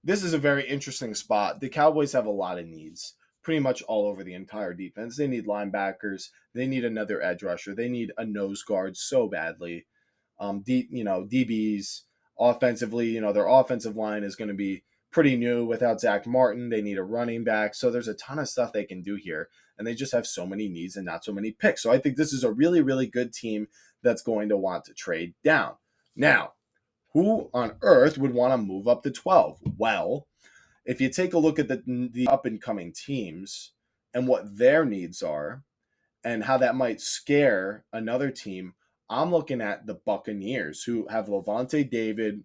this is a very interesting spot. The Cowboys have a lot of needs, pretty much all over the entire defense. They need linebackers. They need another edge rusher. They need a nose guard so badly. DBs offensively. Their offensive line is going to be pretty new without Zach Martin. They need a running back. So there's a ton of stuff they can do here, and they just have so many needs and not so many picks. So I think this is a really, really good team that's going to want to trade down. Now, who on earth would want to move up to 12? Well, if you take a look at the up and coming teams and what their needs are and how that might scare another team, I'm looking at the Buccaneers, who have Levante David,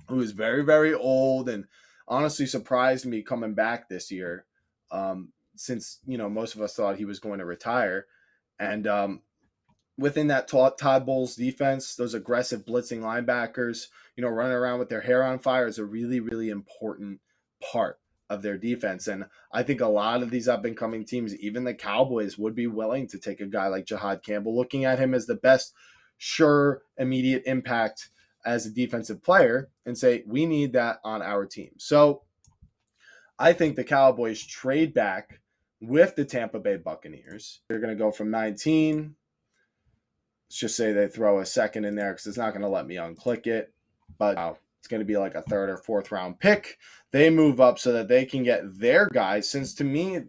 who is very, very old and honestly surprised me coming back this year, since most of us thought he was going to retire. And within that Todd Bowles defense, those aggressive blitzing linebackers, running around with their hair on fire is a really, really important part of their defense. And I think a lot of these up and coming teams, even the Cowboys, would be willing to take a guy like Jihad Campbell, looking at him as the best, sure, immediate impact as a defensive player, and say, we need that on our team. So I think the Cowboys trade back with the Tampa Bay Buccaneers. They're going to go from 19. Let's just say they throw a second in there because it's not going to let me unclick it. But it's going to be like a third or fourth round pick. They move up so that they can get their guys. Since to me,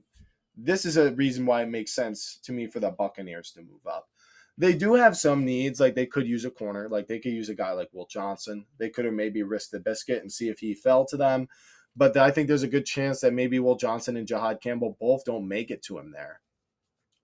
this is a reason why it makes sense to me for the Buccaneers to move up. They do have some needs, like they could use a corner, like they could use a guy like Will Johnson. They could have maybe risked the biscuit and see if he fell to them. But I think there's a good chance that maybe Will Johnson and Jihad Campbell both don't make it to him there.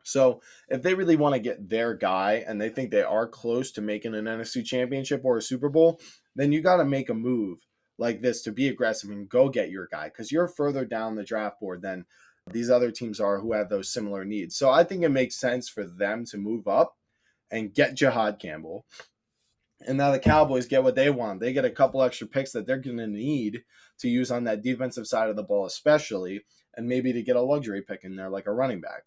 So if they really want to get their guy and they think they are close to making an NFC championship or a Super Bowl, then you got to make a move like this to be aggressive and go get your guy, because you're further down the draft board than these other teams are who have those similar needs. So I think it makes sense for them to move up and get Jihad Campbell. And now the Cowboys get what they want. They get a couple extra picks that they're going to need to use on that defensive side of the ball especially, and maybe to get a luxury pick in there like a running back.